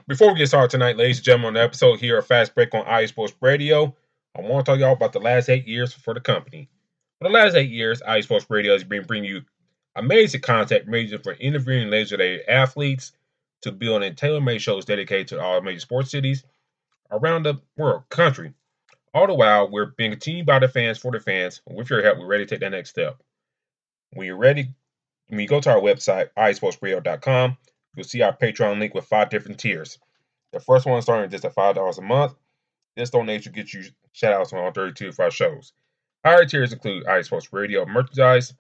Before we get started tonight, ladies and gentlemen, on the episode here of Fast Break on IE Sports Radio, I want to tell y'all about the last 8 years for the company. For the last 8 years, IE Sports Radio has been bringing you amazing content ranging from interviewing legendary athletes to building tailor-made shows dedicated to all major sports cities around the world, country. All the while, we're being continued by the fans for the fans. With your help, we're ready to take that next step. When you're ready, when you go to our website, isportsradio.com, you'll see our Patreon link with 5 different tiers. The first one starting at just at $5 a month. This donation gets you shout outs on all 32 of our shows. Higher tiers include IE Sports Radio merchandise,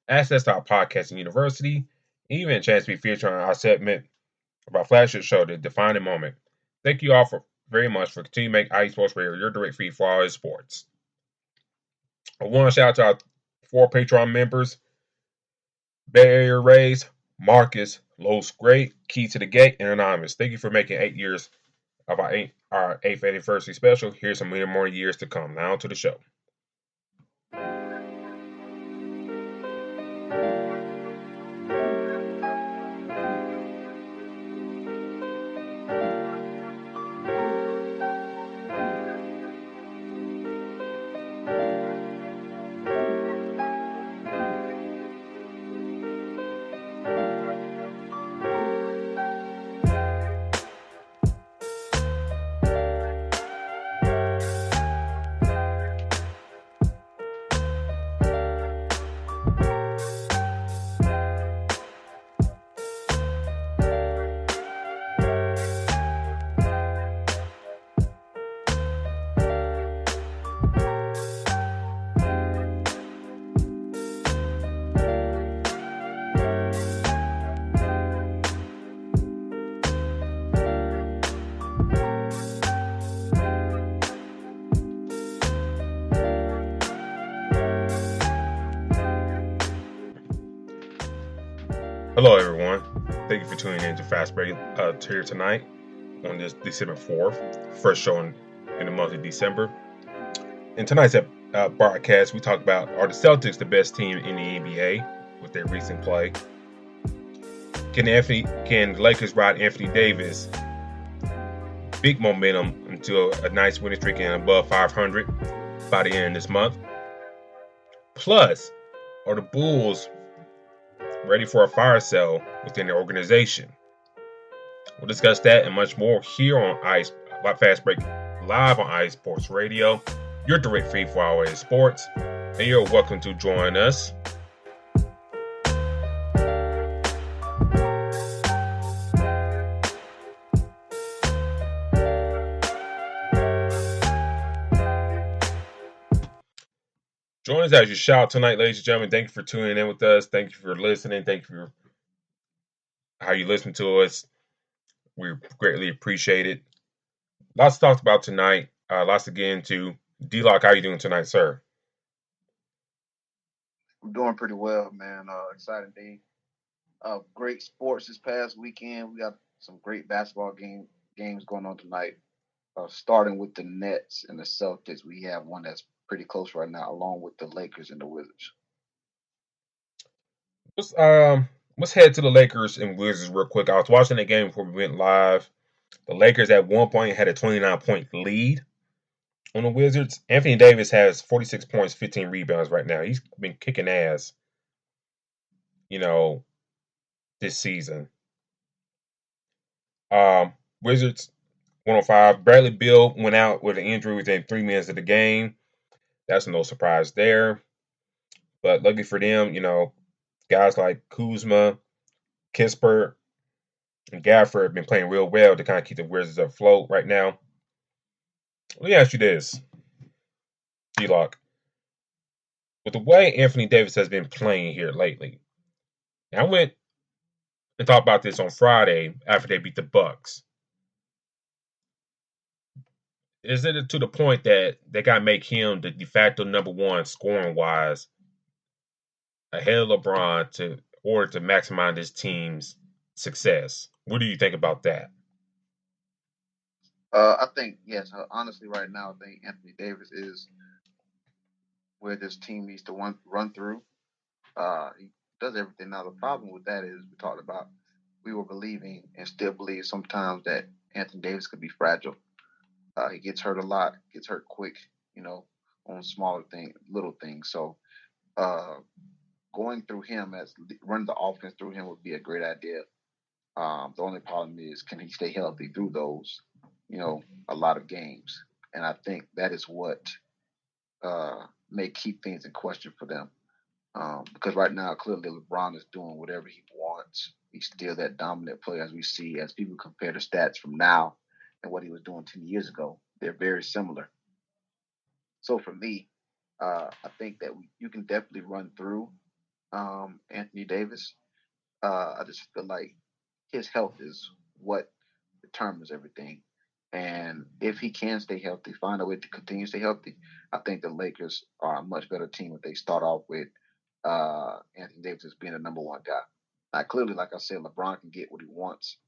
access to our podcasting university, and even a chance to be featured on our segment of our flagship show, The Defining Moment. Thank you all very much for continuing to make IE Sports Radio your direct feed for all sports. I want to shout out to our 4 Patreon members: Bay Area Rays, Marcus, Los Great, Key to the Gate, and Anonymous. Thank you for making 8 years of our 8th anniversary special. Here's some many more years to come. Now to the show. Hello, everyone. Thank you for tuning in to Fast Break here tonight on this December 4th, first show in the month of December. In tonight's broadcast, we talk about, are the Celtics the best team in the NBA with their recent play? Can the Lakers ride Anthony Davis big momentum into a nice winning streak and above 500 by the end of this month? Plus, are the Bulls ready for a fire sale within the organization? We'll discuss that and much more here on Fast Break live on IE Sports Radio, your direct feed for our sports, and you're welcome to join us. Join us as you shout tonight, ladies and gentlemen. Thank you for tuning in with us. Thank you for listening. Thank you for how you listen to us. We greatly appreciate it. Lots to talk about tonight. Lots to get into. D-Lock, how you doing tonight, sir? I'm doing pretty well, man. Exciting day. Great sports this past weekend. We got some great basketball games going on tonight. Starting with the Nets and the Celtics, we have one that's pretty close right now, along with the Lakers and the Wizards. Let's head to the Lakers and Wizards real quick. I was watching the game before we went live. The Lakers at one point had a 29-point lead on the Wizards. Anthony Davis has 46 points, 15 rebounds right now. He's been kicking ass, this season. Wizards 105. Bradley Beal went out with an injury within 3 minutes of the game. That's no surprise there. But lucky for them, guys like Kuzma, Kispert, and Gafford have been playing real well to kind of keep the Wizards afloat right now. Let me ask you this, D-Lock. With the way Anthony Davis has been playing here lately, and I went and talked about this on Friday after they beat the Bucks. Is it to the point that they got to make him the de facto number one scoring wise ahead of LeBron in order to maximize this team's success? What do you think about that? I think, yes, honestly, right now, I think Anthony Davis is where this team needs to run through. He does everything. Now, the problem with that is we talked about we were believing and still believe sometimes that Anthony Davis could be fragile. He gets hurt a lot, gets hurt quick, you know, on smaller things, little things. So uh, going through him as running the offense through him would be a great idea. The only problem is, can he stay healthy through those, a lot of games? And I think that is what may keep things in question for them. Because right now, clearly, LeBron is doing whatever he wants. He's still that dominant player, as we see, as people compare the stats from now and what he was doing 10 years ago. They're very similar. So for me, I think that you can definitely run through Anthony Davis. I just feel like his health is what determines everything. And if he can stay healthy, find a way to continue to stay healthy, I think the Lakers are a much better team if they start off with Anthony Davis as being the number one guy. Now, clearly, like I said, LeBron can get what he wants,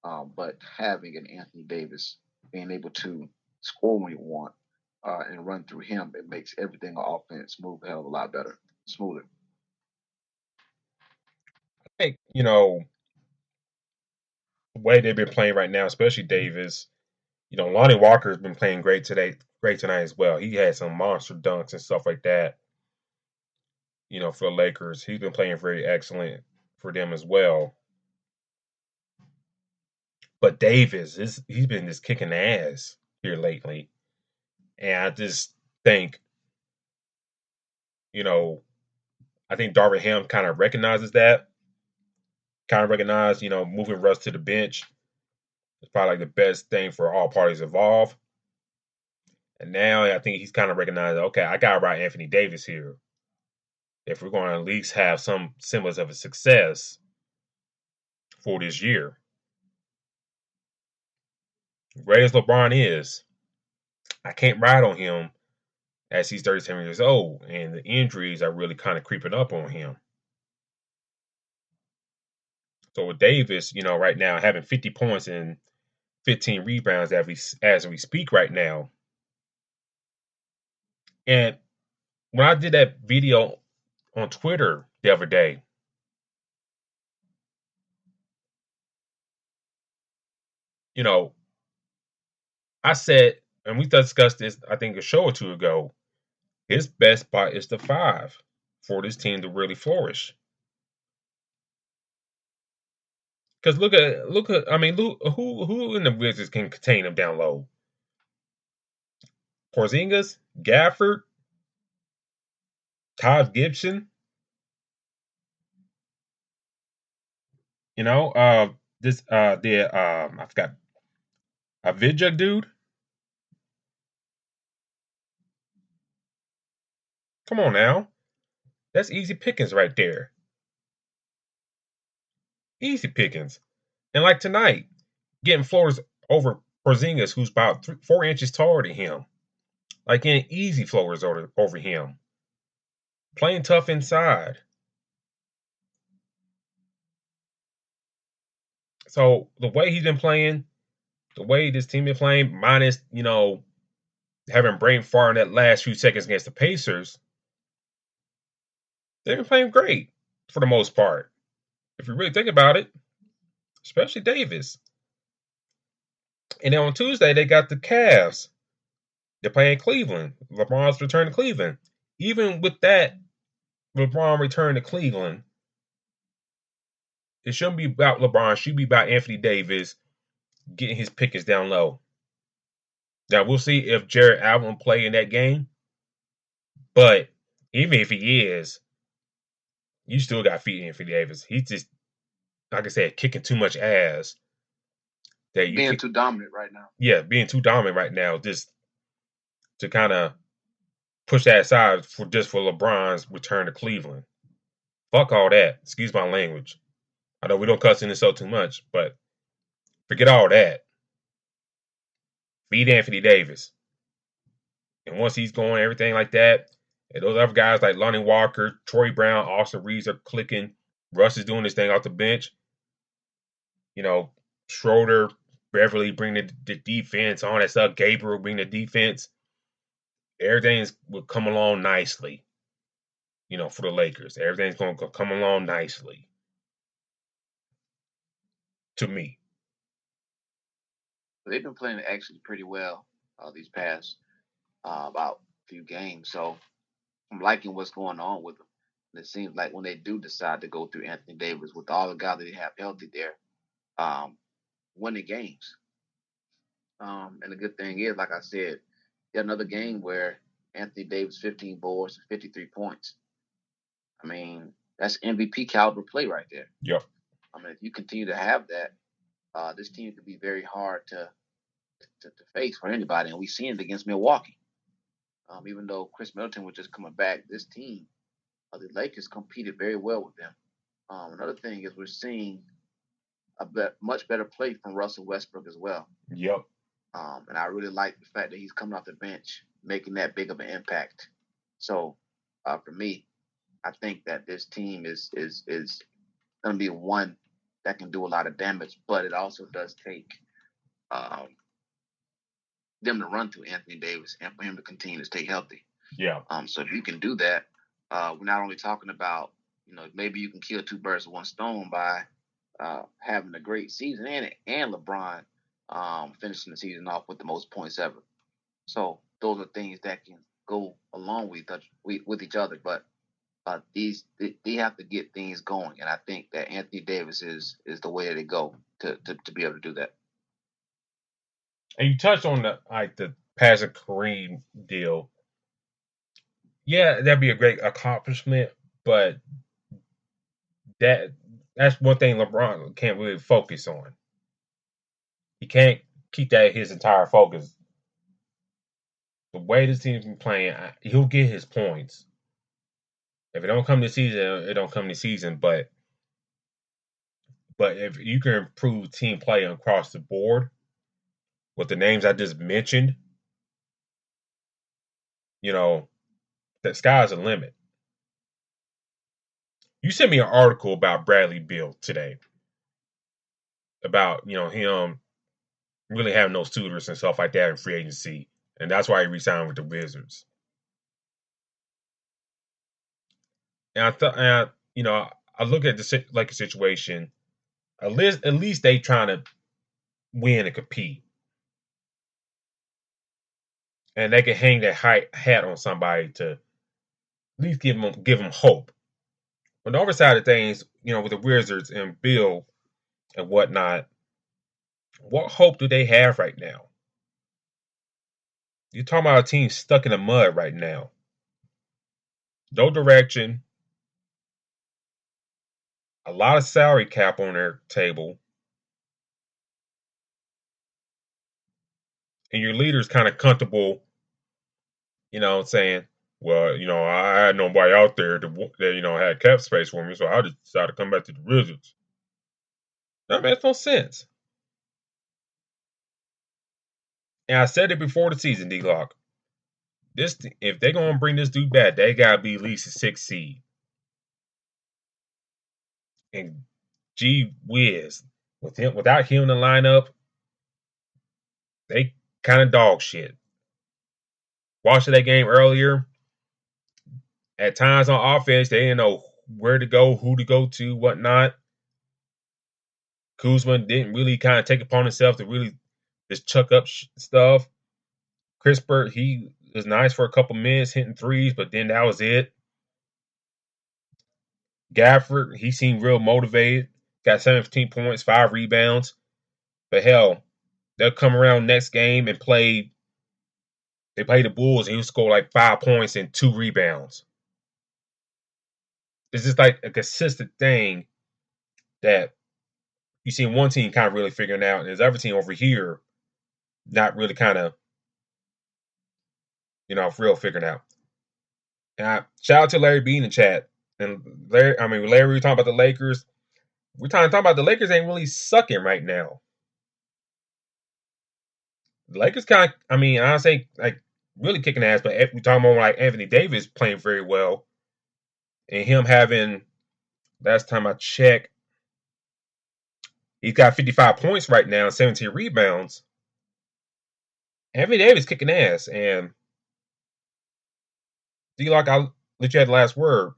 but having an Anthony Davis being able to score when he wants and run through him, it makes everything on offense move a hell of a lot better, smoother. I think, the way they've been playing right now, especially Davis, Lonnie Walker has been playing great tonight as well. He had some monster dunks and stuff like that, for the Lakers. He's been playing very excellent for them as well. But Davis, he's been just kicking ass here lately. And I just think, I think Darvin Ham kind of recognizes that. Kind of recognize, moving Russ to the bench is probably like the best thing for all parties involved. And now I think he's kind of recognized, okay, I got to ride Anthony Davis here if we're going to at least have some semblance of a success for this year. Great as LeBron is, I can't ride on him as he's 37 years old, and the injuries are really kind of creeping up on him. So with Davis, right now having 50 points and 15 rebounds as we speak right now. And when I did that video on Twitter the other day, I said, and we discussed this, I think, a show or two ago, his best spot is the 5 for this team to really flourish. Because who in the Wizards can contain him down low? Porzingis, Gafford, Todd Gibson. I forgot, a Vidya dude. Come on now, that's easy pickings right there. Easy pickings. And like tonight, getting floors over Porzingis, who's about 4 inches taller than him. Like getting easy floors over him. Playing tough inside. So the way he's been playing, the way this team been playing, minus, having brain fart in that last few seconds against the Pacers, they've been playing great for the most part. If you really think about it, especially Davis. And then on Tuesday, they got the Cavs. They're playing Cleveland. LeBron's return to Cleveland. Even with that, LeBron return to Cleveland, it shouldn't be about LeBron. It should be about Anthony Davis getting his pickings down low. Now, we'll see if Jarrett Allen play in that game. But even if he is, you still got feet Anthony Davis. He's just, like I said, kicking too much ass. That you being too dominant right now. Yeah, being too dominant right now, just to kind of push that aside for LeBron's return to Cleveland. Fuck all that. Excuse my language. I know we don't cuss in this so too much, but forget all that. Beat Anthony Davis. And once he's going, everything like that, and those other guys like Lonnie Walker, Troy Brown, Austin Reeves are clicking. Russ is doing this thing off the bench. Schroeder, Beverly bring the defense on that stuff. Gabriel bring the defense. Everything's will come along nicely. For the Lakers. Everything's going to come along nicely. to me. They've been playing actually pretty well these past about few games. So I'm liking what's going on with them. And it seems like when they do decide to go through Anthony Davis with all the guys that they have healthy there, um, winning games. And the good thing is, like I said, another game where Anthony Davis 15 boards, 53 points. I mean, that's MVP caliber play right there. Yep. I mean, if you continue to have that, this team could be very hard to face for anybody. And we've seen it against Milwaukee. Even though Chris Middleton was just coming back, this team, the Lakers competed very well with them. Another thing is we're seeing much better play from Russell Westbrook as well. Yep. And I really like the fact that he's coming off the bench, making that big of an impact. So for me, I think that this team is going to be one that can do a lot of damage, but it also does take them to run through Anthony Davis and for him to continue to stay healthy. Yeah. So if you can do that, we're not only talking about, maybe you can kill two birds with one stone by having a great season and LeBron finishing the season off with the most points ever. So those are things that can go along with each other. But they have to get things going, and I think that Anthony Davis is the way to go to be able to do that. And you touched on the passing Kareem deal. Yeah, that'd be a great accomplishment, but that's one thing LeBron can't really focus on. He can't keep that his entire focus. The way this team's been playing, he'll get his points. If it don't come this season, it don't come this season. But if you can improve team play across the board with the names I just mentioned, the sky's the limit. You sent me an article about Bradley Beal today. About, him really having no suitors and stuff like that in free agency. And that's why he re-signed with the Wizards. And I thought, I look at the Lakers situation. At least they trying to win and compete, and they can hang that hat on somebody to at least give them hope. On the other side of things, with the Wizards and Bill and whatnot, what hope do they have right now? You're talking about a team stuck in the mud right now. No direction. A lot of salary cap on their table. And your leader's kind of comfortable, saying, well, I had nobody out there that had cap space for me, so I just decided to come back to the Wizards. That makes no sense. And I said it before the season, D-Lock. If they're gonna bring this dude back, they gotta be at least a 6 seed. And gee whiz, without him in the lineup, they kind of dog shit. Watching that game earlier, at times on offense, they didn't know where to go, who to go to, whatnot. Kuzma didn't really kind of take it upon himself to really just chuck up stuff. Kispert, he was nice for a couple minutes hitting threes, but then that was it. Gafford, he seemed real motivated. Got 17 points, 5 rebounds. But hell, they'll come around next game and they play the Bulls and he'll score like 5 points and 2 rebounds. It's just like a consistent thing that you see one team kind of really figuring out, and there's other team over here not really kind of, real figuring out. And shout out to Larry B in the chat. And Larry, we were talking about the Lakers. We're talking about the Lakers ain't really sucking right now. The Lakers kind of, I don't say like really kicking ass, but we're talking about like Anthony Davis playing very well. And him having, last time I checked, he's got 55 points right now and 17 rebounds. Anthony Davis kicking ass. And D-Lock, I'll let you have the last word.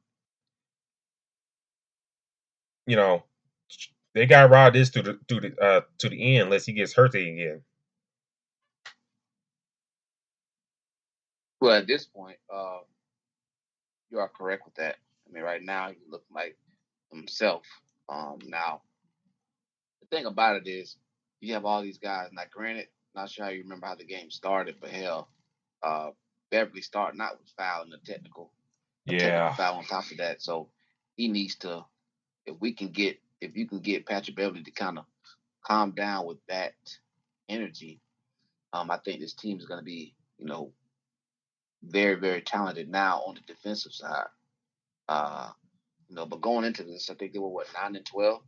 they got to ride this to the end unless he gets hurt again. Well, at this point, you are correct with that. I mean, right now he look like himself. Now the thing about it is, you have all these guys. Now, granted, not sure how you remember how the game started, but hell, uh, Beverly starting out with foul and a technical Yeah. foul on top of that. So he needs to. If you can get Patrick Beverly to kind of calm down with that energy, I think this team is going to be, very, very talented now on the defensive side. Uh, but going into this, I think they were 9-12.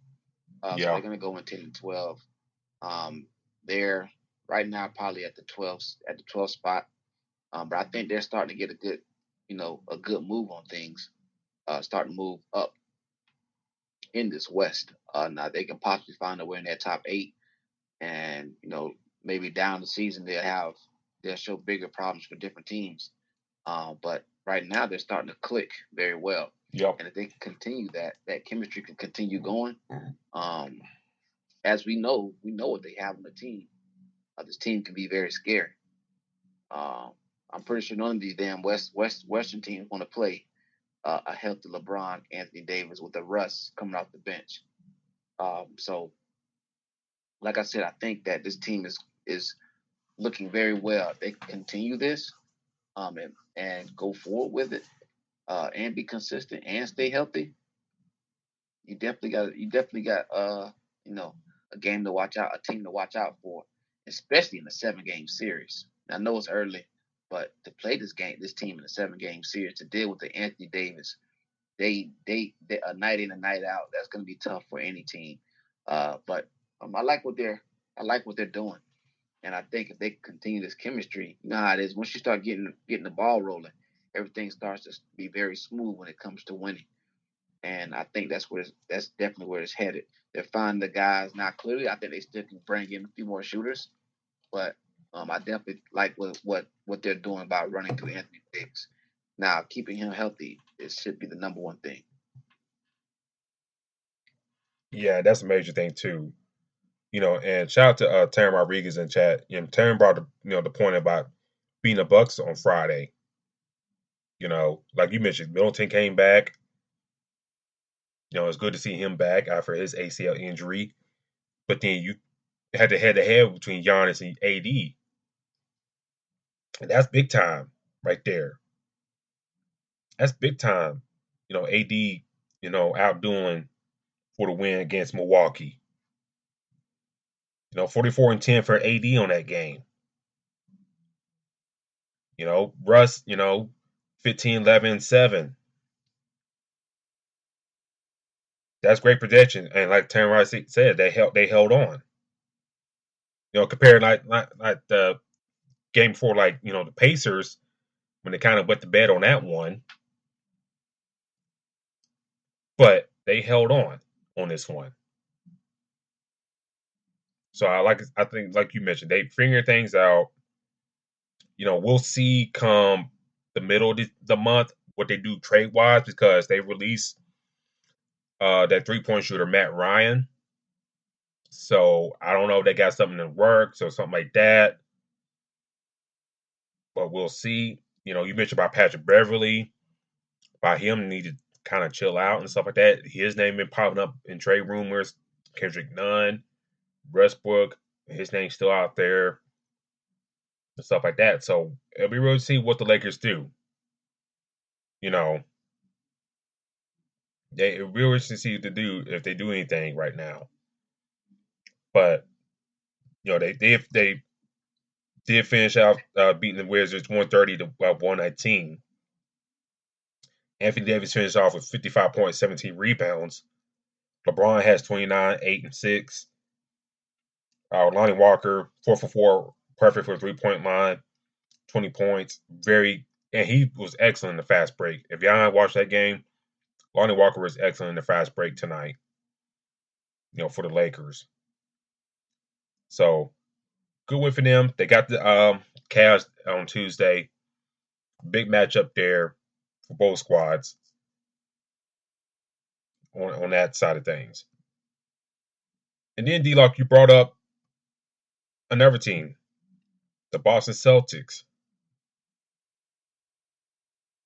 So Yeah. they're going to go in 10-12. They're right now probably at the 12th spot. But I think they're starting to get a good move on things. Starting to move up in this West. Now they can possibly find a way in their top 8, and maybe down the season they'll show bigger problems for different teams. But right now they're starting to click very well. Yep. And if they can continue that chemistry can continue going. As we know what they have on the team. This team can be very scary. I'm pretty sure none of these damn Western teams want to play a healthy LeBron, Anthony Davis with a Russ coming off the bench. So, like I said, I think that this team is looking very well. If they continue this, and go forward with it, and be consistent and stay healthy. You definitely got a game to watch out, a team to watch out for, especially in a 7-game series. I know it's early, but to play this team in a 7-game series, to deal with the Anthony Davis, they a night in and night out. That's going to be tough for any team. But I like what they're doing, and I think if they continue this chemistry, you know how it is. Once you start getting the ball rolling, everything starts to be very smooth when it comes to winning. And I think that's definitely where it's headed. They're finding the guys now. Clearly, I think they still can bring in a few more shooters, but I definitely like what they're doing about running through Anthony Davis. Now, keeping him healthy, it should be the number one thing. Yeah, that's a major thing too. And shout out to Taryn Rodriguez in chat. Taryn brought the point about beating the Bucks on Friday. Like you mentioned, Middleton came back. It's good to see him back after his ACL injury. But then you had to head between Giannis and AD. And that's big time right there. That's big time. AD, outdoing for the win against Milwaukee. 44-10 for AD on that game. Russ, 15, 11, 7. That's great projection. And like Terry Rice said, they held on. Compared like the game before, the Pacers, when they kind of wet the bed on that one. But they held on this one. So I think like you mentioned, they figure things out. We'll see come the middle of the month what they do trade wise, because they released that 3-point shooter Matt Ryan. So I don't know if they got something in works or something like that, but we'll see. You mentioned about Patrick Beverly, about him need to kind of chill out and stuff like that. His name been popping up in trade rumors. Kendrick Nunn, Westbrook, his name's still out there and stuff like that. So it'll be real to see what the Lakers do. They really to see if they do anything right now. But they did finish out beating the Wizards 130 to 119. Anthony Davis finished off with 55 points, 17 rebounds. LeBron has 29, 8, and 6. Lonnie Walker, 4 for 4, perfect for the 3-point line, 20 points. And he was excellent in the fast break. If y'all watched that game, Lonnie Walker was excellent in the fast break tonight, for the Lakers. So, good win for them. They got the Cavs on Tuesday. Big matchup there for both squads on that side of things. And then D-Lock, you brought up another team, the Boston Celtics.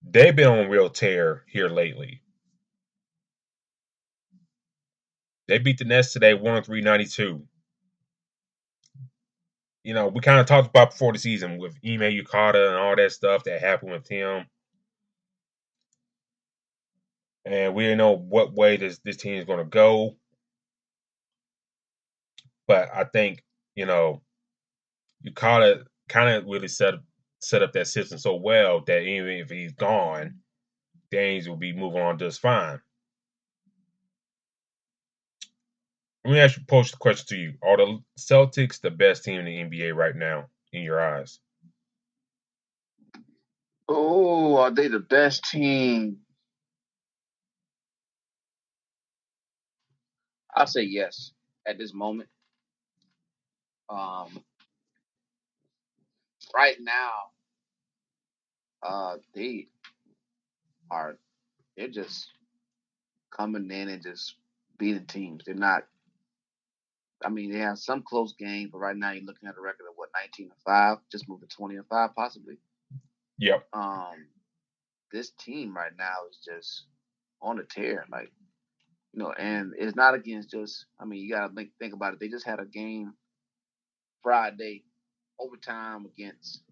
They've been on a real tear here lately. They beat the Nets today 103-92. You know, we kind of talked about before the season with Ime Udoka and all that stuff that happened with him. And we didn't know what way this team is going to go. But I think, you know, Udoka kind of really set up that system so well that even if he's gone, things will be moving on just fine. Let me ask you, pose the question to you: are the Celtics the best team in the NBA right now, in your eyes? Oh, are they the best team? I'll say yes at this moment. Um, right now, they are they're just coming in and just beating teams. They're not. I mean, they have some close games, but right now you're looking at a record of what 19-5, just moved to 20-5 possibly. Yep. This team right now is just on a tear, like and it's not against just. I mean, you gotta think about it. They just had a game Friday, overtime against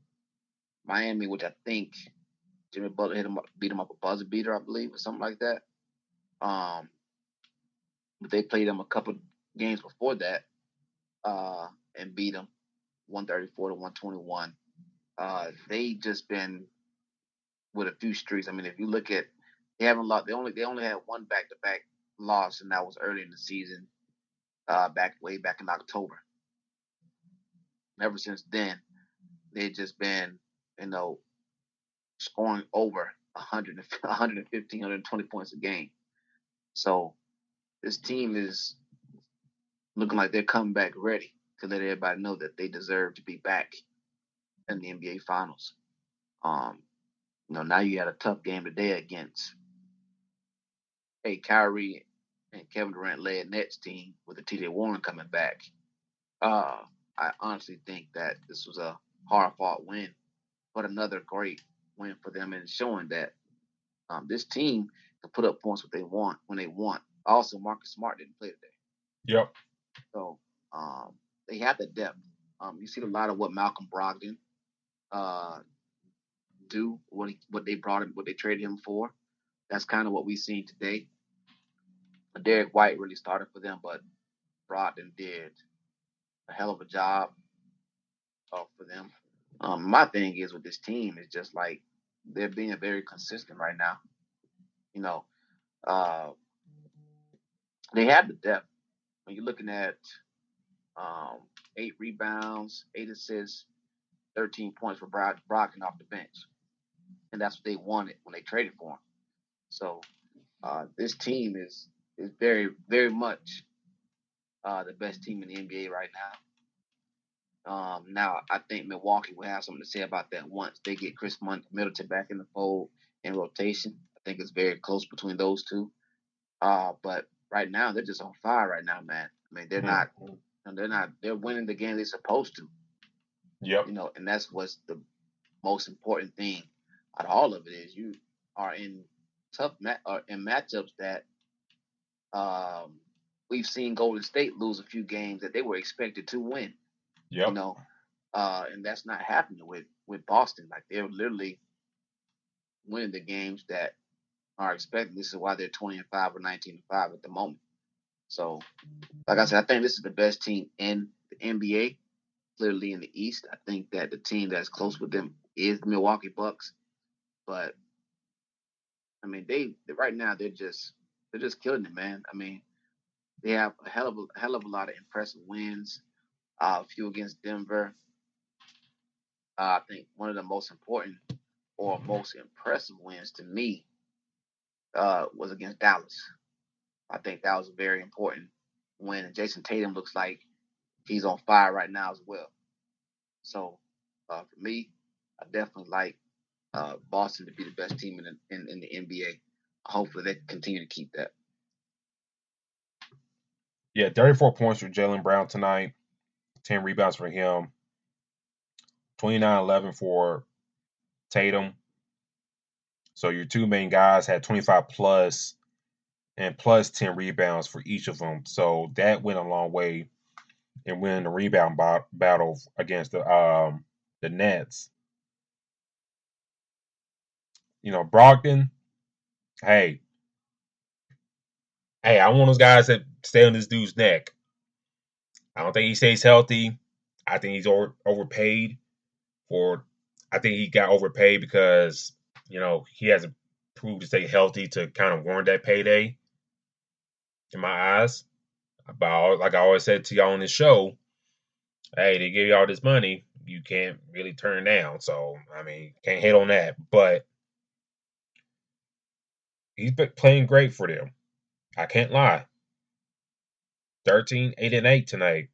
Miami, which I think Jimmy Butler beat him up a buzzer beater, I believe, or something like that. But they played them a couple games before that, and beat them 134 to 121. They just been with a few streaks. I mean, if you look at, they haven't lost. They only had one back to back loss, and that was early in the season, way back in October. And ever since then, they've just been, scoring over 100, 115, 120 points a game. So this team is looking like they're coming back ready to let everybody know that they deserve to be back in the NBA Finals. Now you had a tough game today against Kyrie and Kevin Durant led Nets team with the TJ Warren coming back. I honestly think that this was a hard fought win, but another great win for them and showing that this team can put up points when they want. Also, Marcus Smart didn't play today. Yep. So they have the depth. You see a lot of what Malcolm Brogdon do, what they brought him, what they traded him for. That's kind of what we've seen today. Derek White really started for them, but Brogdon did a hell of a job for them. My thing is with this team is just like they're being very consistent right now. Uh, they have the depth. When you're looking at 8 rebounds, 8 assists, 13 points for Brogdon off the bench, and that's what they wanted when they traded for him. So this team is very very much the best team in the NBA right now. Now, I think Milwaukee will have something to say about that once they get Chris Middleton back in the fold in rotation. I think it's very close between those two. But right now, they're just on fire right now, man. I mean, they're winning the game they're supposed to. Yep. And that's what's the most important thing out of all of it is you are in in matchups that we've seen Golden State lose a few games that they were expected to win. Yep. And that's not happening with Boston. Like they're literally winning the games that are expected. This is why they're 20-5 or 19-5 at the moment. So, like I said, I think this is the best team in the NBA. Clearly in the East, I think that the team that's close with them is the Milwaukee Bucks. But I mean, they right now they're just killing it, man. I mean, they have a hell of a lot of impressive wins. A few against Denver. I think one of the most important or most impressive wins to me was against Dallas. I think that was a very important win. And Jason Tatum looks like he's on fire right now as well. So for me, I definitely like Boston to be the best team in the NBA. Hopefully they continue to keep that. Yeah, 34 points for Jaylen Brown tonight, 10 rebounds for him, 29-11 for Tatum. So your two main guys had 25 plus and plus 10 rebounds for each of them. So that went a long way in winning the rebound battle against the Nets. Brogdon, hey, I want those guys that stay on this dude's neck. I don't think he stays healthy. I think he's overpaid for. I think he got overpaid because he hasn't proved to stay healthy to kind of warrant that payday. In my eyes, but like I always said to y'all on this show, hey, they give you all this money, you can't really turn down. So I mean, can't hate on that. But he's been playing great for them. I can't lie. 13, 8, and 8 tonight.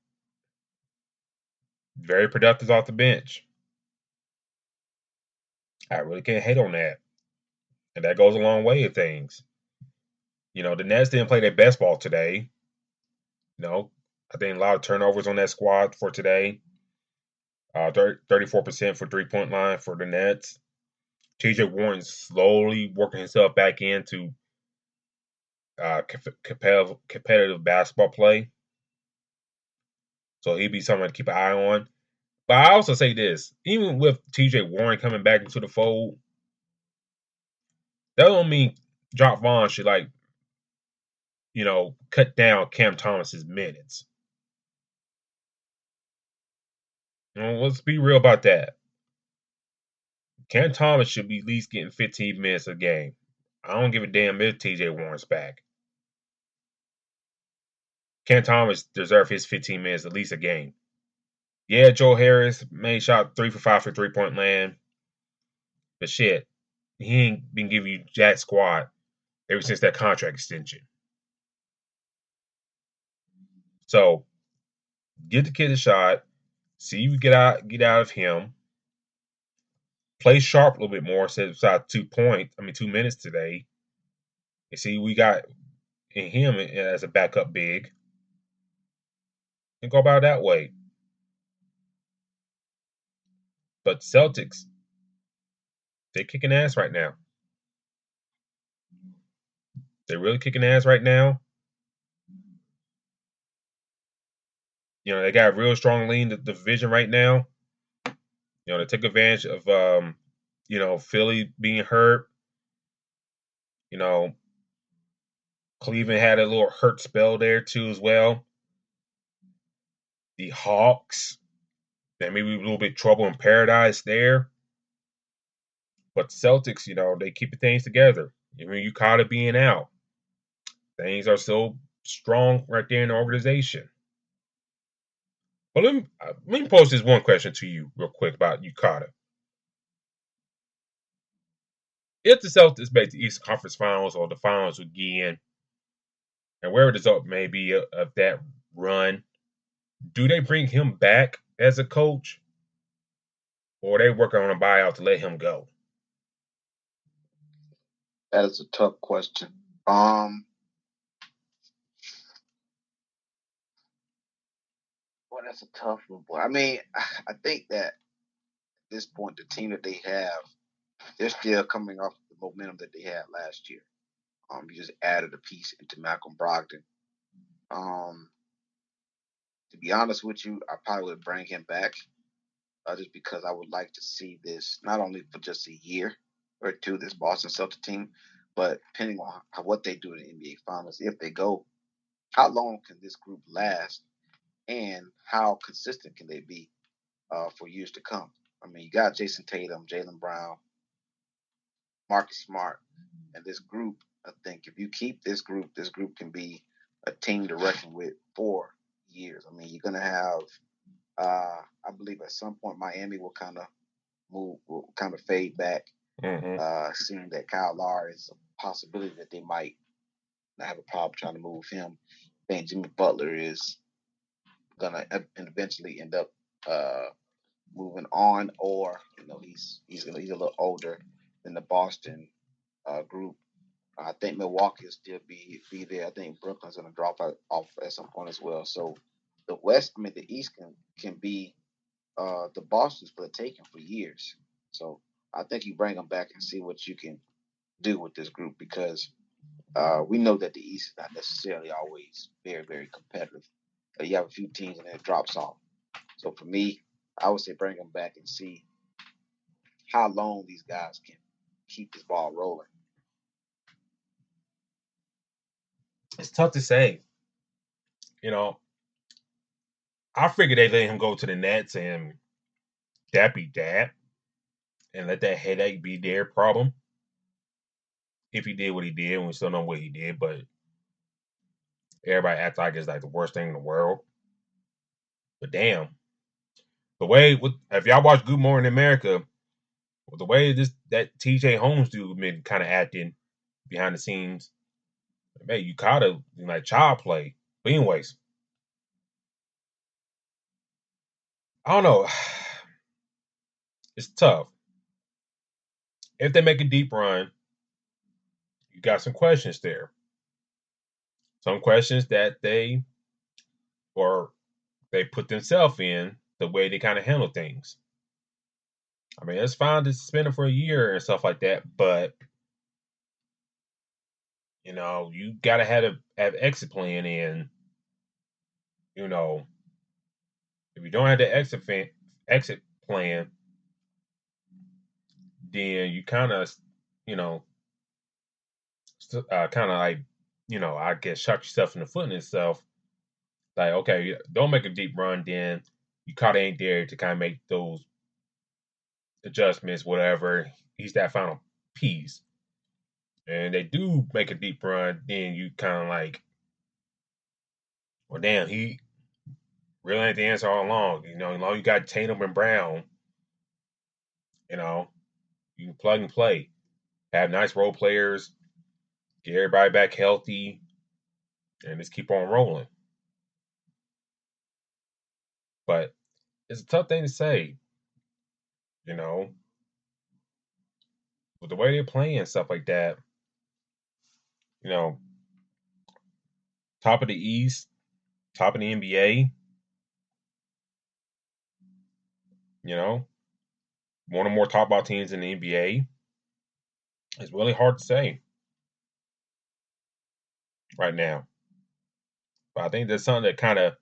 Very productive off the bench. I really can't hate on that. And that goes a long way of things. The Nets didn't play their best ball today. I think a lot of turnovers on that squad for today. 34% for 3-point line for the Nets. TJ Warren slowly working himself back into competitive basketball play. So he'd be someone to keep an eye on. But I also say this, even with TJ Warren coming back into the fold, that don't mean Jock Vaughn should cut down Cam Thomas's minutes. Let's be real about that. Cam Thomas should be at least getting 15 minutes a game. I don't give a damn if TJ Warren's back. Cam Thomas deserves his 15 minutes at least a game. Yeah, Joe Harris made shot 3 for 5 for 3-point land. But shit, he ain't been giving you jack squad ever since that contract extension. So give the kid a shot. See you get out of him. Play sharp a little bit more instead of 2 minutes today. And see we got in him as a backup big. And go about it that way. But Celtics, they're kicking ass right now. They're really kicking ass right now. They got a real strong lead in the division right now. They took advantage of Philly being hurt. Cleveland had a little hurt spell there too as well. The Hawks, that maybe a little bit trouble in paradise there. But the Celtics, they keep things together. Even Yukata being out, things are still strong right there in the organization. But let me pose this one question to you real quick about Yukata. If the Celtics make the Eastern Conference Finals or the Finals again, and wherever the result may be of that run, do they bring him back as a coach, or are they working on a buyout to let him go? That is a tough question. Well, that's a tough one, boy. I mean, I think that at this point, the team that they have, they're still coming off the momentum that they had last year. You just added a piece into Malcolm Brogdon. To be honest with you, I probably would bring him back just because I would like to see this not only for just a year or two, this Boston Celtics team, but depending on what they do in the NBA Finals, if they go, how long can this group last, and how consistent can they be for years to come? I mean, you got Jason Tatum, Jaylen Brown, Marcus Smart, and this group. I think if you keep this group can be a team to reckon with for years. I mean, you're gonna have. I believe at some point Miami will kind of fade back, seeing that Kyle Lowry is a possibility that they might not have a problem trying to move him. I think Jimmy Butler is gonna eventually end up moving on, or he's a little older than the Boston group. I think Milwaukee will still be there. I think Brooklyn's going to drop off at some point as well. So the West, I mean the East can be the Boston's for the taking for years. So I think you bring them back and see what you can do with this group because we know that the East is not necessarily always very competitive. You have a few teams and then it drops off. So for me, I would say bring them back and see how long these guys can keep this ball rolling. It's tough to say. You know, I figured they let him go to the Nets and that be that, and let that headache be their problem. If he did what he did, and we still know what he did, but everybody acts like it's like the worst thing in the world. But damn, the way if y'all watch Good Morning America, with the way that TJ Holmes dude been kind of acting behind the scenes, man, you caught it like child play. But anyways, I don't know. It's tough. If they make a deep run, you got some questions there. Some questions that or they put themselves in the way they kind of handle things. I mean, it's fine to suspend it for a year and stuff like that, but you gotta have exit plan, and you know, if you don't have the exit plan, then you kind of, you know, kind of like, I guess shot yourself in the foot in itself. Like, okay, don't make a deep run, then you caught ain't there to kind of make those adjustments, whatever. He's that final piece. And they do make a deep run, then you kind of like, well, damn, he really ain't the answer all along. As long as you got Tatum and Brown, you know, you can plug and play. Have nice role players, get everybody back healthy, and just keep on rolling. But it's a tough thing to say, you know, with the way they're playing and stuff like that. You know, top of the East, top of the NBA, you know, one of the more top ball teams in the NBA. It's really hard to say right now. But I think that's something that kind of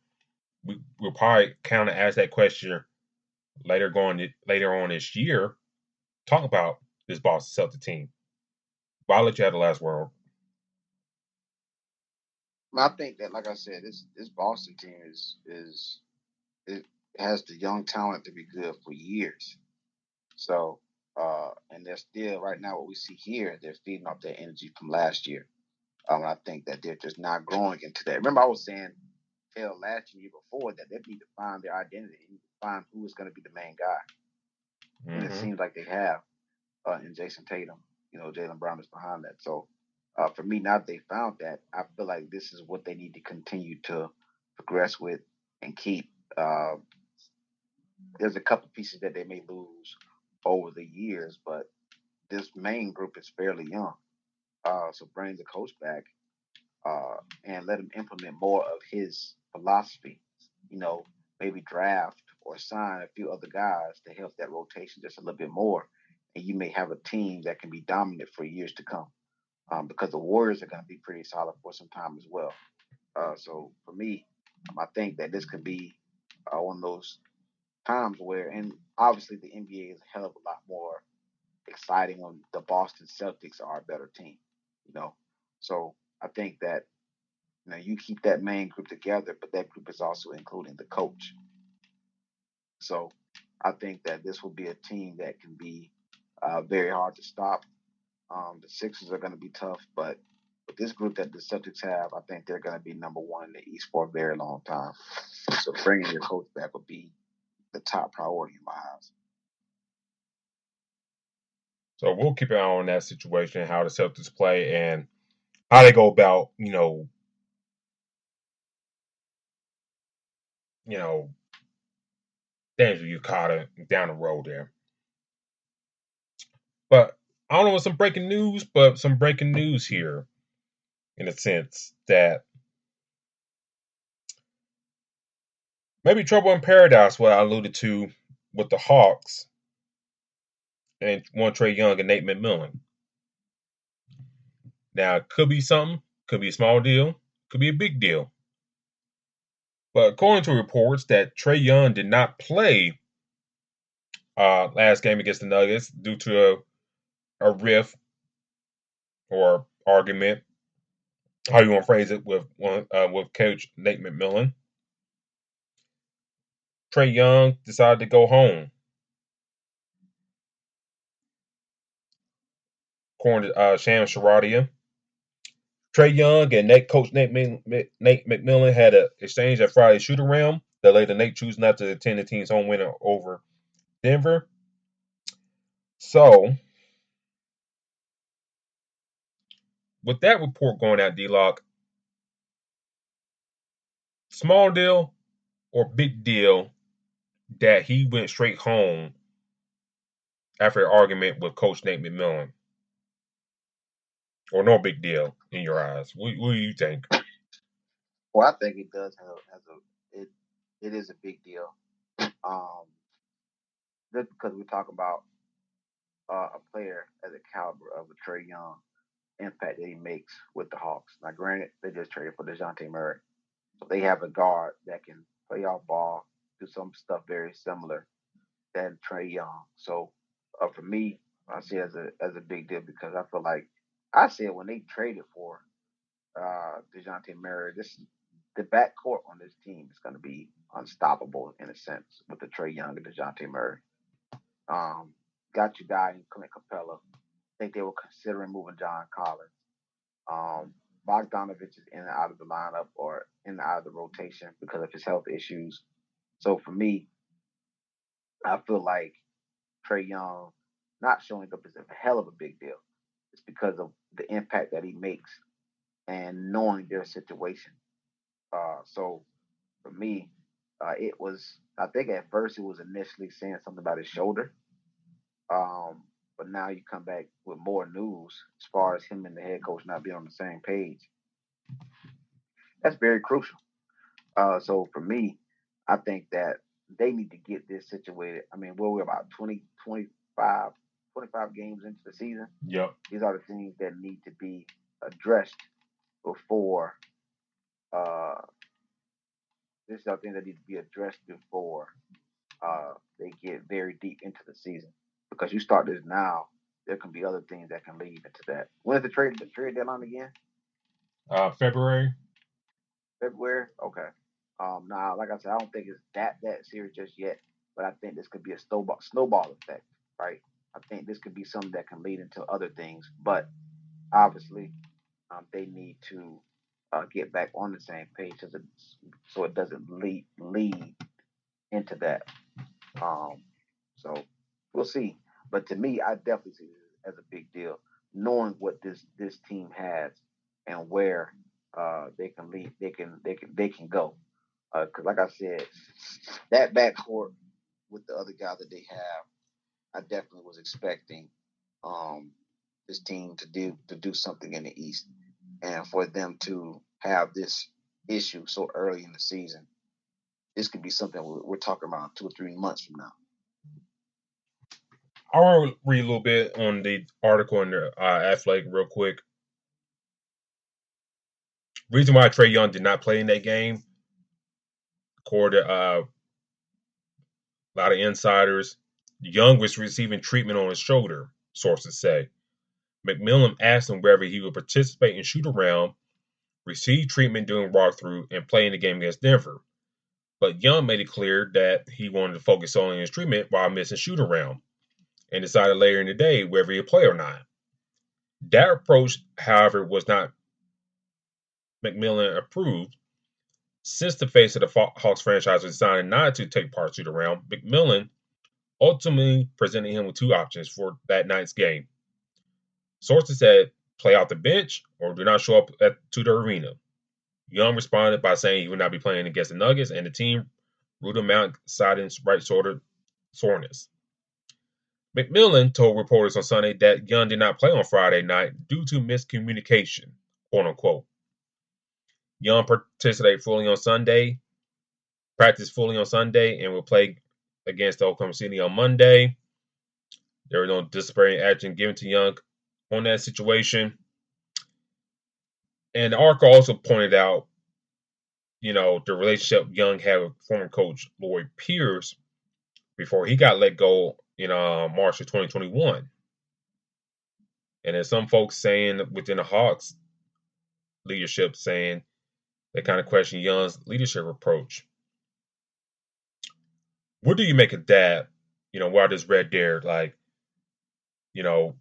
we'll probably kind of ask that question later on this year. Talk about this Boston Celtics team. But I'll let you have the last word. I think that, like I said, this Boston team is it has the young talent to be good for years. So, and they're still right now what we see here. They're feeding off their energy from last year. I think that they're just not growing into that. Remember, I was saying, hell, last year before that they need to find their identity, they need to find who is going to be the main guy, and it Mm-hmm. seems like they have in Jason Tatum. Jaylen Brown is behind that. So, for me, now that they found that, I feel like this is what they need to continue to progress with and keep. Uh, there's a couple pieces that they may lose over the years, but this main group is fairly young. So bring the coach back and let him implement more of his philosophy. You know, maybe draft or sign a few other guys to help that rotation just a little bit more, and you may have a team that can be dominant for years to come. Because the Warriors are going to be pretty solid for some time as well. So for me, I think that this could be one of those times where, and obviously the NBA is a hell of a lot more exciting when the Boston Celtics are a better team. You know, so I think that you keep that main group together, but that group is also including the coach. So I think that this will be a team that can be very hard to stop. The Sixers are going to be tough, but with this group that the Celtics have, I think they're going to be number one in the East for a very long time. So bringing your coach back would be the top priority in my eyes. So we'll keep an eye on that situation, how the Celtics play, and how they go about, you know, things you caught it down the road there. But I don't know what's some breaking news, but some breaking news here in a sense that maybe trouble in paradise, what I alluded to with the Hawks and one Trae Young and Nate McMillan. Now, it could be something, could be a small deal, could be a big deal. But according to reports that Trae Young did not play last game against the Nuggets due to a riff or argument, how you want to phrase it, with Coach Nate McMillan. Trae Young decided to go home. According to Shams Charania, Trae Young and Coach Nate McMillan had an exchange at Friday's shoot-around that later Nate chose not to attend the team's home win over Denver. So, with that report going out, D-Lock, small deal or big deal that he went straight home after an argument with Coach Nate McMillan? Or no big deal in your eyes? What do you think? Well, I think it does it is a big deal. Just because we talk about a player as a caliber of a Trae Young, impact that he makes with the Hawks. Now, granted, they just traded for DeJounte Murray, so they have a guard that can play off ball, do some stuff very similar than Trae Young. So, for me, I see it as a big deal because I feel like I said when they traded for DeJounte Murray, the backcourt on this team is going to be unstoppable in a sense with the Trae Young and DeJounte Murray. Got your guy in Clint Capella. I think they were considering moving John Collins. Bogdanovich is in and out of the lineup or in and out of the rotation because of his health issues. So for me, I feel like Trae Young not showing up is a hell of a big deal. It's because of the impact that he makes and knowing their situation. So for me, it was. I think at first it was initially saying something about his shoulder, but now you come back with more news as far as him and the head coach not being on the same page. That's very crucial. So for me, I think that they need to get this situated. I mean, we're about 20, 25 games into the season. Yep. These are the things that need to be addressed before. These are things that need to be addressed before they get very deep into the season. Because you start this now, there can be other things that can lead into that. When is the trade deadline again? February. February? Okay. Now, like I said, I don't think it's that serious just yet, but I think this could be a snowball effect, right? I think this could be something that can lead into other things, but obviously, they need to get back on the same page so it doesn't lead into that. So we'll see. But to me, I definitely see this as a big deal, knowing what this team has and where they can lead, they can go. Because like I said, that backcourt with the other guy that they have, I definitely was expecting this team to do something in the East, and for them to have this issue so early in the season, this could be something we're talking about 2 or 3 months from now. I want to read a little bit on the article in the Athletic real quick. Reason why Trae Young did not play in that game, according to a lot of insiders, Young was receiving treatment on his shoulder, sources say. McMillan asked him whether he would participate in shoot-around, receive treatment during walkthrough, and play in the game against Denver. But Young made it clear that he wanted to focus on his treatment while missing shoot-around, and decided later in the day whether he'd play or not. That approach, however, was not McMillan approved. Since the face of the Hawks franchise decided not to take part in the round, McMillan ultimately presented him with 2 options for that night's game. Sources said, play off the bench or do not show up to the arena. Young responded by saying he would not be playing against the Nuggets, and the team ruled him out, citing right shoulder soreness. McMillan told reporters on Sunday that Young did not play on Friday night due to miscommunication, quote unquote. Young participated fully on Sunday, practiced fully on Sunday, and will play against Oklahoma City on Monday. There was no disciplinary action given to Young on that situation. And the article also pointed out, the relationship Young had with former coach Lloyd Pierce before he got let go in March of 2021. And there's some folks saying within the Hawks leadership saying they kind of question Young's leadership approach. What do you make of that? What I just read there, like, Young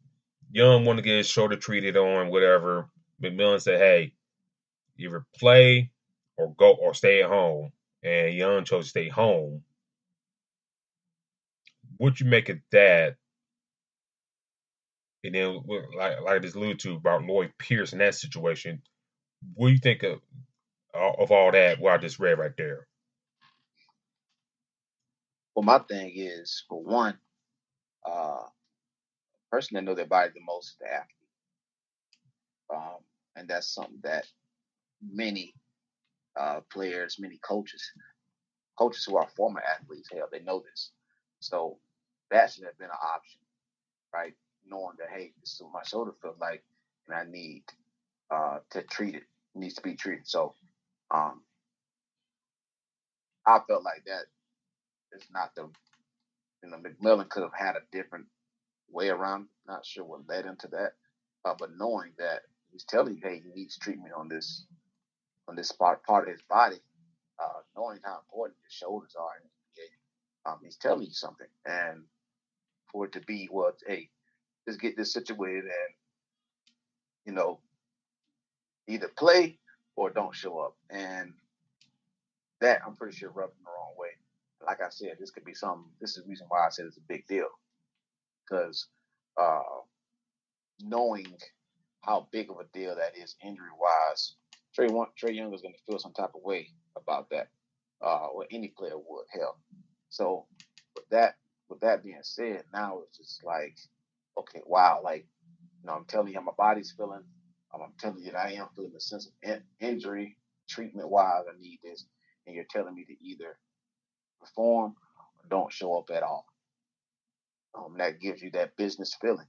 wanted to get his shoulder treated on, whatever. McMillan said, hey, either play or go or stay at home. And Young chose to stay home. What you make of that? And then, like I just alluded to about Lloyd Pierce in that situation, what do you think of all that? What I just read right there. Well, my thing is, for one, person that know their body the most is the athlete, and that's something that many players, many coaches who are former athletes, hell, they know this. So that should have been an option, right? Knowing that, hey, this is what my shoulder feels like, and I need to treat it. It needs to be treated. So I felt like that is not the, McMillan could have had a different way around. Not sure what led into that, but knowing that he's telling you, hey, he needs treatment on this part of his body, knowing how important his shoulders are, he's telling you something, and for it to be, well, hey, just get this situated and either play or don't show up, and that I'm pretty sure rubbed him the wrong way. Like I said, this could be something. This is the reason why I said it's a big deal, because knowing how big of a deal that is injury wise, Trae Young is going to feel some type of way about that, or any player would. Hell, so with that being said, now it's just like, okay, wow, like I'm telling you how my body's feeling. I'm telling you that I am feeling a sense of injury treatment wise. I need this, and you're telling me to either perform or don't show up at all. That gives you that business feeling.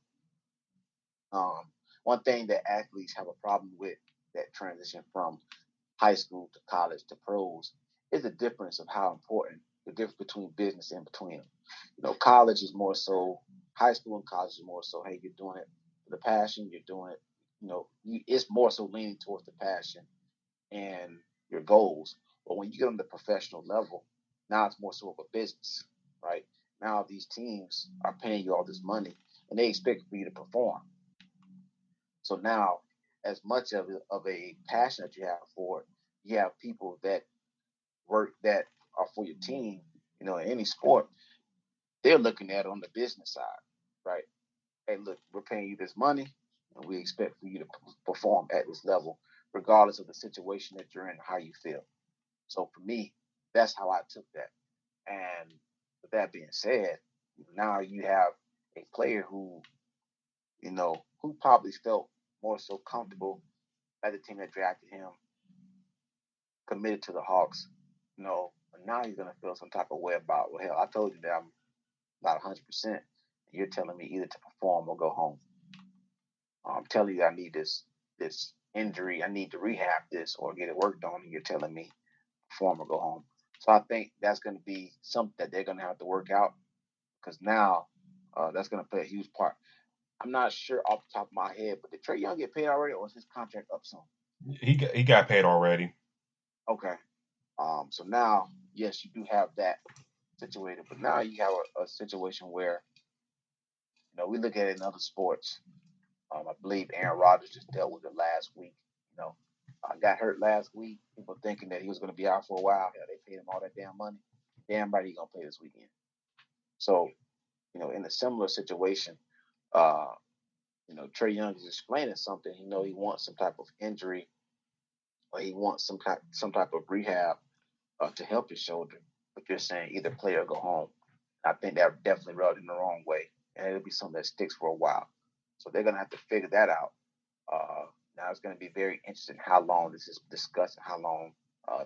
One thing that athletes have a problem with that transition from high school to college to pros is the difference of how important the difference between business and between them. College is more so, high school and college is more so, hey, you're doing it for the passion, you're doing it, it's more so leaning towards the passion and your goals. But when you get on the professional level, now it's more so of a business, right? Now these teams are paying you all this money and they expect for you to perform. So now, as much of a passion that you have for it, you have people that work that are for your team, in any sport, they're looking at it on the business side, right? Hey, look, we're paying you this money, and we expect for you to perform at this level, regardless of the situation that you're in, how you feel. So for me, that's how I took that. And with that being said, now you have a player who probably felt more so comfortable at the team that drafted him, committed to the Hawks. Now he's gonna feel some type of way about, well, hell, I told you that I'm not 100%. You're telling me either to perform or go home. I'm telling you I need this injury. I need to rehab this or get it worked on, and you're telling me perform or go home. So I think that's going to be something that they're going to have to work out, because now that's going to play a huge part. I'm not sure off the top of my head, but did Trae Young get paid already, or is his contract up soon? He got paid already. Okay. So now, yes, you do have that situated, but now you have a situation where we look at it in other sports. I believe Aaron Rodgers just dealt with it last week. Got hurt last week. People thinking that he was going to be out for a while. Yeah, they paid him all that damn money. Damn right he's going to play this weekend. So, in a similar situation, uh, Trae Young is explaining something. He wants some type of injury, or he wants some type of rehab to help his shoulder. But you're saying either play or go home. I think that definitely rubbed him the wrong way. and it'll be something that sticks for a while. So they're gonna have to figure that out. Now it's going to be very interesting how long this is discussed, how long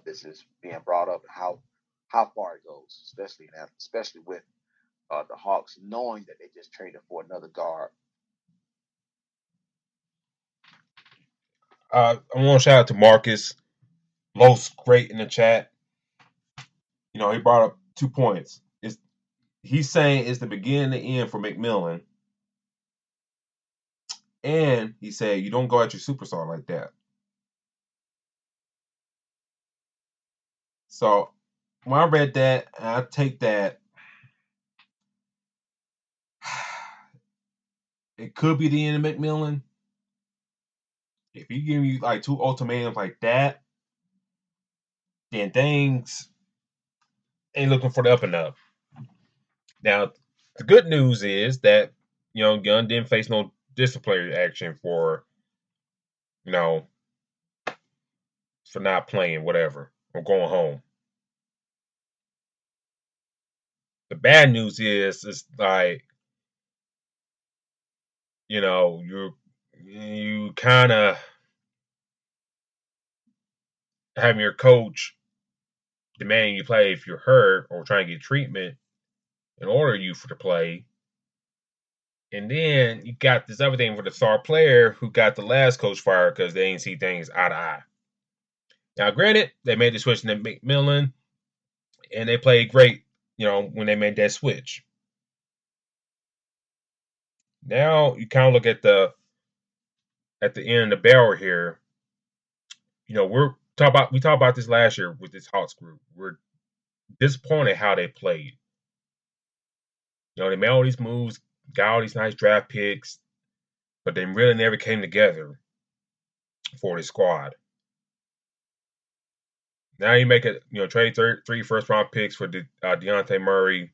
this is being brought up, and how far it goes, especially with the Hawks knowing that they just traded for another guard. I want to shout out to Marcus. Los great in the chat. He brought up 2 points. He's saying it's the beginning and the end for McMillan. And he said you don't go at your superstar like that. So when I read that, I take that it could be the end of McMillan. If he give you like 2 ultimatums like that, then things ain't looking for the up and up. Now, the good news is that Young didn't face no disciplinary action for for not playing, whatever, or going home. The bad news is it's like you kind of having your coach demanding you play if you're hurt or trying to get treatment in order you for to play. And then you got this other thing for the star player who got the last coach fired because they didn't see things eye to eye. Now, granted, they made the switch to McMillan, and they played great, when they made that switch. Now you kind of look at the end of the barrel here. We talked about this last year with this Hawks group. We're disappointed how they played. They made all these moves, got all these nice draft picks, but they really never came together for the squad. Now you make it, trade 3 first-round picks for Dejounte Murray.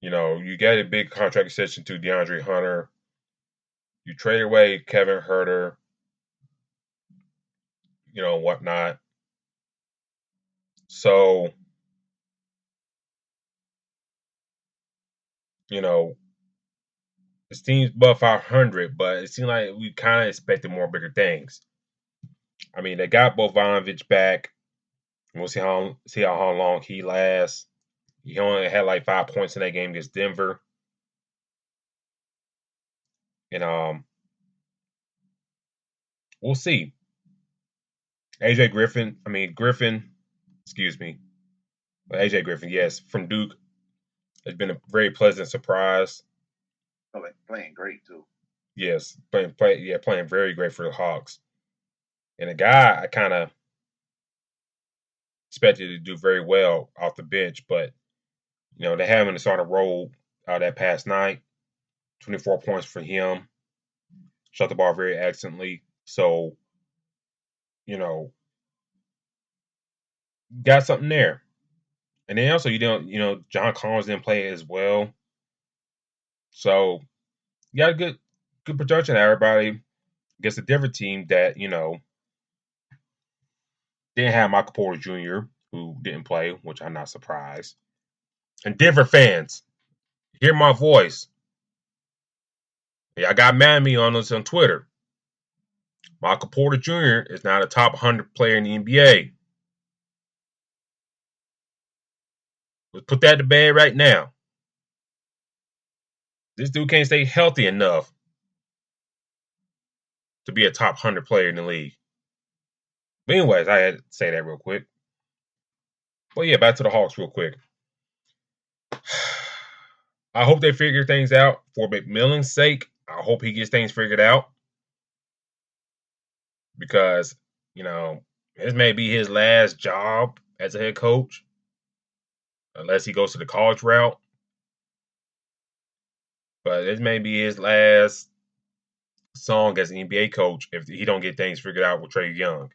You get a big contract extension to DeAndre Hunter. You trade away Kevin Huerter, whatnot. So, this team's above 500, but it seemed like we kind of expected more bigger things. I mean, they got Bogdanovic back. We'll see how long he lasts. He only had like 5 points in that game against Denver. And we'll see. AJ Griffin, yes, from Duke, has been a very pleasant surprise. Playing great too. Yes, playing very great for the Hawks. And a guy I kind of expected to do very well off the bench, but they have him to start a role that past night. 24 points for him. Shot the ball very excellently. So, got something there. And then also John Collins didn't play as well. So you got a good production out of everybody against a different team that, didn't have Michael Porter Jr., who didn't play, which I'm not surprised. And Denver fans, hear my voice. Y'all got mad at me on this on Twitter. Michael Porter Jr. is not a top 100 player in the NBA. Let's put that to bed right now. This dude can't stay healthy enough to be a top 100 player in the league. But anyways, I had to say that real quick. But yeah, back to the Hawks real quick. I hope they figure things out for McMillan's sake. I hope he gets things figured out. Because, this may be his last job as a head coach. Unless he goes to the college route. But this may be his last song as an NBA coach if he don't get things figured out with Trae Young.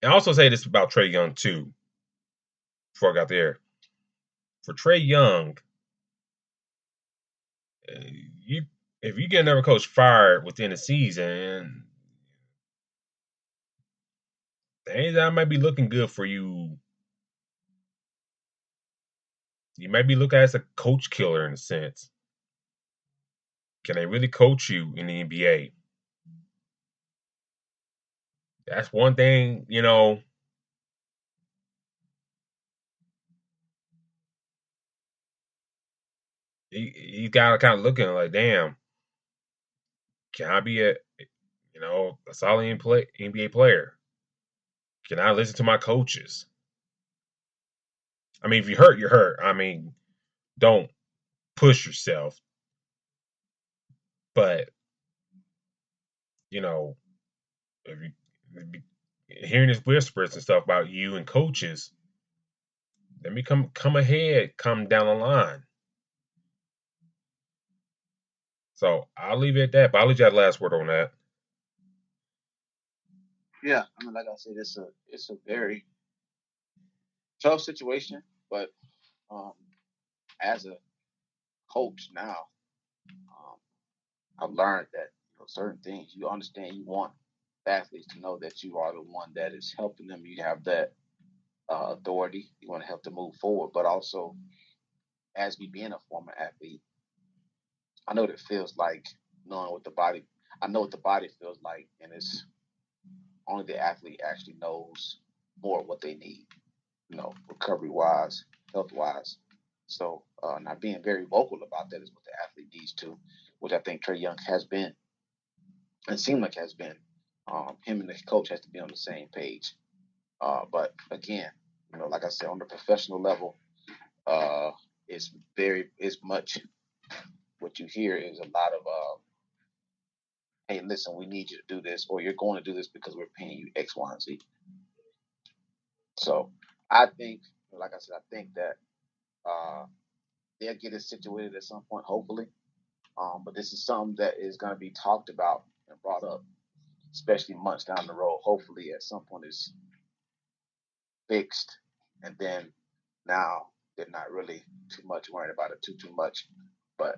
And I also say this about Trae Young too. Before I got there. For Trae Young, if you get another coach fired within a season, things that might be looking good for you. You might be looking at as a coach killer in a sense. Can they really coach you in the NBA? That's one thing, he got to kind of looking like, damn, can I be a solid NBA player? Can I listen to my coaches? I mean, if you hurt, you're hurt. I mean, don't push yourself. But, you know, if you, hearing these whispers and stuff about you and coaches, let me come ahead, come down the line. So I'll leave it at that. But I'll let you have the last word on that. Yeah, I mean, like I said, it's a very tough situation, but um, as a coach now, um, I've learned that certain things you understand. You want athletes to know that you are the one that is helping them. You have that authority. You want to help them move forward, but also as me being a former athlete, I know what it feels like knowing what the body. I know what the body feels like, and it's only the athlete actually knows more what they need. Recovery wise, health wise. So, not being very vocal about that is what the athlete needs to, which I think Trey Young has been, and seemed like has been. Him and the coach has to be on the same page. But again, like I said, on the professional level, uh, it's much. What you hear is a lot of, hey, listen, we need you to do this, or you're going to do this because we're paying you X, Y, and Z. So I think, like I said, I think that uh, they'll get it situated at some point, hopefully. But this is something that is going to be talked about and brought up, especially months down the road. Hopefully, at some point, it's fixed, and then now they're not really too much worried about it too much. But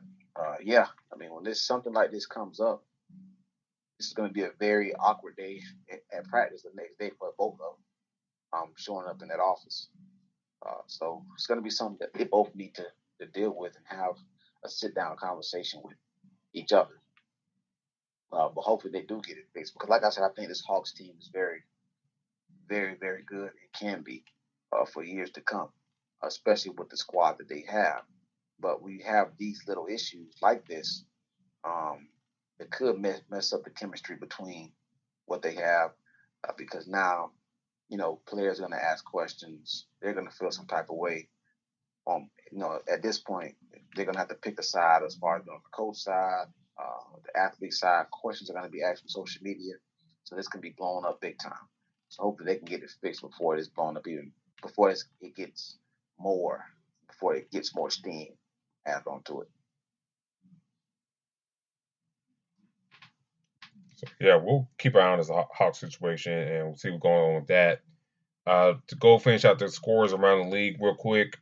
yeah, I mean, when something like this comes up, this is going to be a very awkward day at practice the next day for both of them showing up in that office. So it's going to be something that they both need to deal with and have a sit down conversation with each other. But hopefully they do get it fixed because, like I said, I think this Hawks team is very, very, very good and can be for years to come, especially with the squad that they have. But we have these little issues like this um, that could mess up the chemistry between what they have because now, players are going to ask questions. They're going to feel some type of way. At this point, they're going to have to pick a side as far as the coach side, the athlete side. Questions are going to be asked from social media. So this can be blown up big time. So hopefully they can get it fixed before it is blown up even, before it gets more, before it gets more steam added onto it. So, yeah, we'll keep an eye on this Hawk situation and we'll see what's going on with that. To go finish out the scores around the league real quick.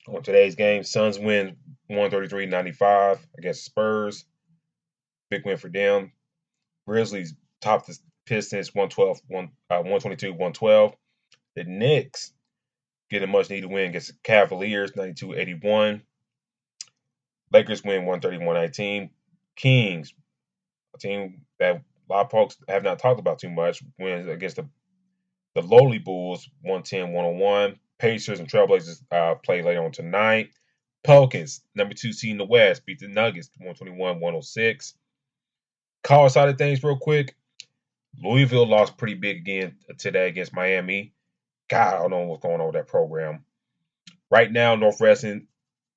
On today's game, Suns win 133-95 against Spurs. Big win for them. Grizzlies top the Pistons 122-112. The Knicks get a much needed win against the Cavaliers 92-81. Lakers win 131-19. Kings, a team that a lot of folks have not talked about too much, wins against the lowly Bulls 110-101. Pacers and Trailblazers play later on tonight. Pelicans, number 2 seed in the West, beat the Nuggets 121-106. College side of things, real quick. Louisville lost pretty big again today against Miami. God, I don't know what's going on with that program. Right now, Northwestern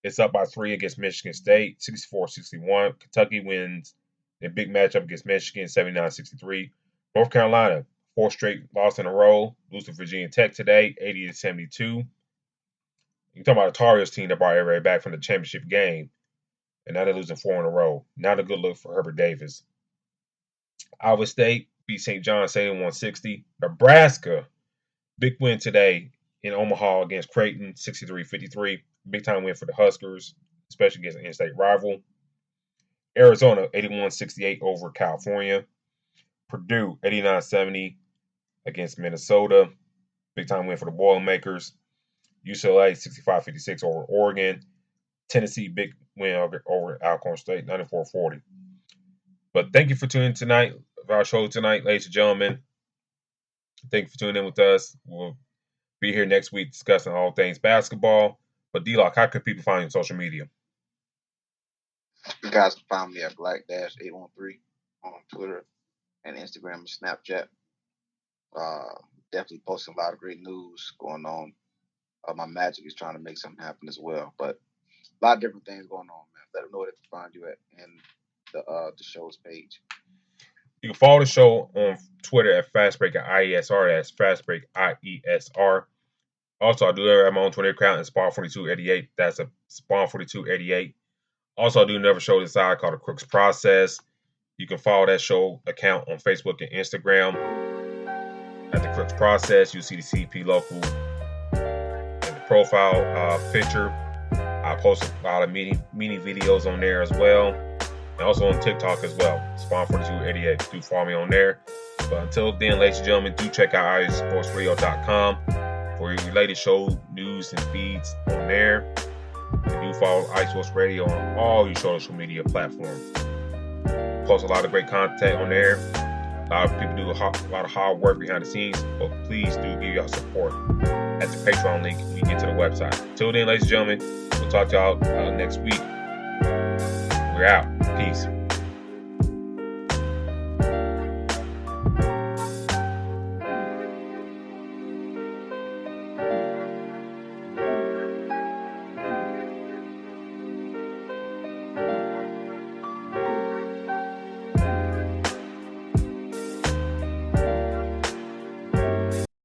is up by 3 against Michigan State, 64-61. Kentucky wins a big matchup against Michigan, 79-63. North Carolina, 4 straight loss in a row, lose to Virginia Tech today, 80-72. You're talking about a Tar Heels team that brought everybody back from the championship game, and now they're losing 4 in a row. Not a good look for Herbert Davis. Iowa State beat St. John 71-60. Nebraska, big win today in Omaha against Creighton, 63-53. Big time win for the Huskers, especially against an in-state rival. Arizona, 81-68 over California. Purdue, 89-70 against Minnesota. Big time win for the Boilermakers. UCLA, 65-56 over Oregon. Tennessee, big win over Alcorn State, 94-40. But thank you for tuning in tonight of our show tonight, ladies and gentlemen. Thank you for tuning in with us. We'll be here next week discussing all things basketball. But D-Lock, how can people find you on social media? You guys can find me at Black-813 on Twitter and Instagram and Snapchat. Definitely posting a lot of great news going on. My Magic is trying to make something happen as well. But a lot of different things going on, man. Let them know where to find you at and the show's page. You can follow the show on Twitter at FastBreak@IESR. That's FastBreak IESR. Also, I do have my own Twitter account at Spawn4288. That's a Spawn4288. Also, I do another show this side called The Crooks Process. You can follow that show account on Facebook and Instagram at The Crooks Process. You'll see the CP local and the profile picture. I post a lot of mini videos on there as well. And also on TikTok as well. Spawn4288. Do follow me on there. But until then, ladies and gentlemen, do check out iSportsRadio.com for your related show news and feeds on there. And do follow iSports Radio on all your social media platforms. Post a lot of great content on there. A lot of people do a lot of hard work behind the scenes, but please do give y'all support at the Patreon link when you get to the website. Till then, ladies and gentlemen, we'll talk to y'all next week. We're out. Peace.